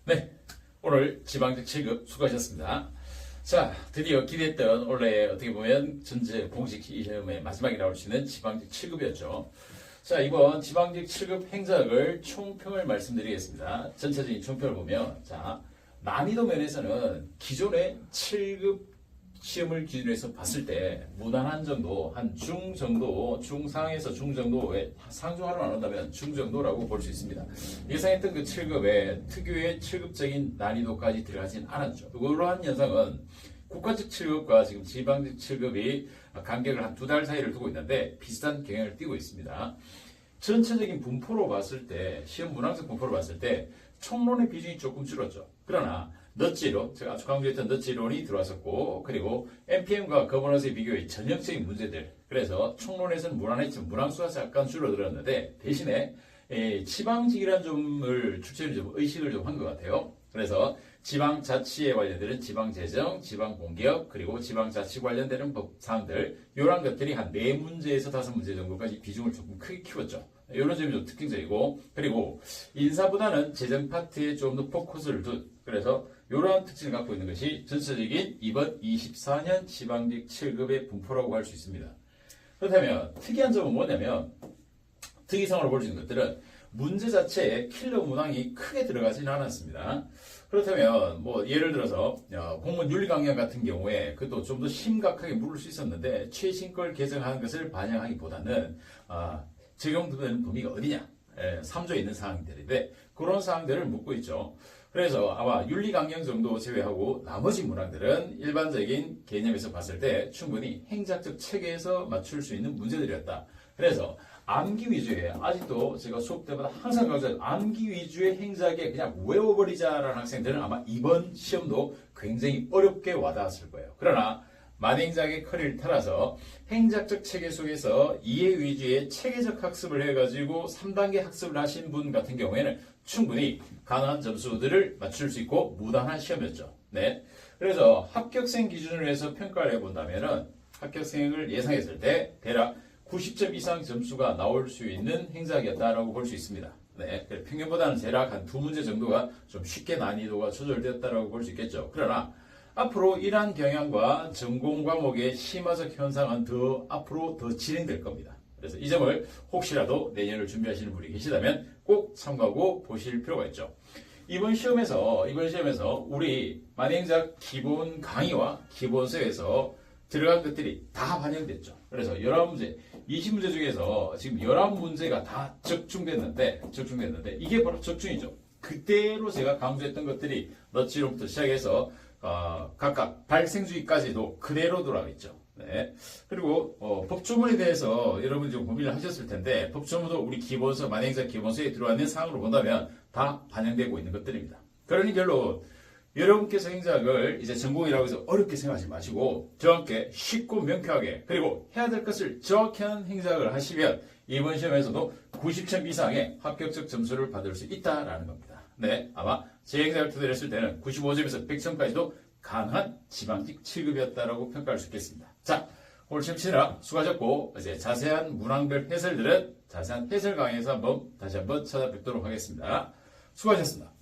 네, 오늘 지방직 7급 수고하셨습니다. 자, 드디어 기대했던 원래 어떻게 보면 전체 공식 시험의 마지막에 나올 수 있는 지방직 7급이었죠. 자, 이번 지방직 7급 행작을 총평을 말씀드리겠습니다. 전체적인 총평을 보면, 자, 난이도 면에서는 기존의 7급 시험을 기준으로 해서 봤을 때 무난한 정도, 한 중 정도, 중상에서 중 정도에 상중하로 나눈다면 중 정도라고 볼 수 있습니다. 예상했던 그 7급에 특유의 7급적인 난이도까지 들어가진 않았죠. 그러한 현상은 국가직 7급과 지금 지방직 7급이 간격을 한 2달 사이를 두고 있는데 비슷한 경향을 띠고 있습니다. 전체적인 분포로 봤을 때, 시험 문항적 분포로 봤을 때 총론의 비중이 조금 줄었죠. 그러나 넛지론, 제가 아주 강조했던 넛지론이 들어왔었고, 그리고 NPM과 거버넌스의 비교의 전형적인 문제들, 그래서 총론에서는 무난했지만 문항수가 약간 줄어들었는데 대신에 지방직이라는 점을 출제를 좀 의식을 좀 한 것 같아요. 그래서 지방자치에 관련되는 지방재정, 지방공기업, 그리고 지방자치 관련되는 법사항들, 이런 것들이 한 4문제에서 5문제 정도까지 비중을 조금 크게 키웠죠. 이런 점이 좀 특징적이고, 그리고 인사보다는 재정 파트에 좀 더 포커스를 둔, 그래서 이러한 특징을 갖고 있는 것이 전체적인 이번 24년 지방직 7급의 분포라고 할 수 있습니다. 그렇다면 특이한 점은 뭐냐면, 특이성으로 볼 수 있는 것들은 문제 자체에 킬러 문항이 크게 들어가지는 않았습니다. 그렇다면 뭐 예를 들어서 공무원 윤리 강령 같은 경우에 그것도 좀 더 심각하게 물을 수 있었는데 최신 걸 개정하는 것을 반영하기보다는 적용되는 범위가 어디냐, 3조에 있는 사항들인데 그런 사항들을 묻고 있죠. 그래서 아마 윤리 강령 정도 제외하고 나머지 문항들은 일반적인 개념에서 봤을 때 충분히 행작적 체계에서 맞출 수 있는 문제들이었다. 그래서 암기 위주의, 아직도 제가 수업 때마다 항상 강조하는 암기 위주의 행작에 그냥 외워버리자라는 학생들은 아마 이번 시험도 굉장히 어렵게 와닿았을 거예요. 그러나 만행작의 커리를 따라서 행작적 체계 속에서 이해 위주의 체계적 학습을 해가지고 3단계 학습을 하신 분 같은 경우에는 충분히 가능한 점수들을 맞출 수 있고 무난한 시험이었죠. 네. 그래서 합격생 기준으로 해서 평가를 해본다면은 합격생을 예상했을 때 대략 90점 이상 점수가 나올 수 있는 행작이었다라고 볼 수 있습니다. 네, 평균보다는 대략 한 2문제 정도가 좀 쉽게 난이도가 조절되었다라고 볼 수 있겠죠. 그러나 앞으로 이러한 경향과 전공 과목의 심화적 현상은 앞으로 더 진행될 겁니다. 그래서 이 점을 혹시라도 내년을 준비하시는 분이 계시다면 꼭 참고하고 보실 필요가 있죠. 이번 시험에서 우리 만행작 기본 강의와 기본서에서 들어간 것들이 다 반영됐죠. 그래서 11문제, 20문제 중에서 지금 11문제가 다 적중됐는데 이게 바로 적중이죠. 그때로 제가 강조했던 것들이 넛지론부터 시작해서 각각 발생주의까지도 그대로 돌아가 있죠. 네. 그리고 법조문에 대해서 여러분이 좀 고민을 하셨을 텐데 법조문도 우리 기본서, 만행작 기본서에 들어와 있는 사항으로 본다면 다 반영되고 있는 것들입니다. 그러니 결론 여러분께서 행작을 이제 전공이라고 해서 어렵게 생각하지 마시고 정확하게 쉽고 명쾌하게 그리고 해야 될 것을 정확히 하는 행작을 하시면 이번 시험에서도 90점 이상의 합격적 점수를 받을 수 있다라는 겁니다. 네, 아마 제 행작을 토대로 했을 때는 95점에서 100점까지도 가능한 지방직 7급이었다라고 평가할 수 있겠습니다. 자, 오늘 시험 치느라 수고하셨고 이제 자세한 문항별 해설들은 자세한 해설 강의에서 다시 한번 찾아뵙도록 하겠습니다. 수고하셨습니다.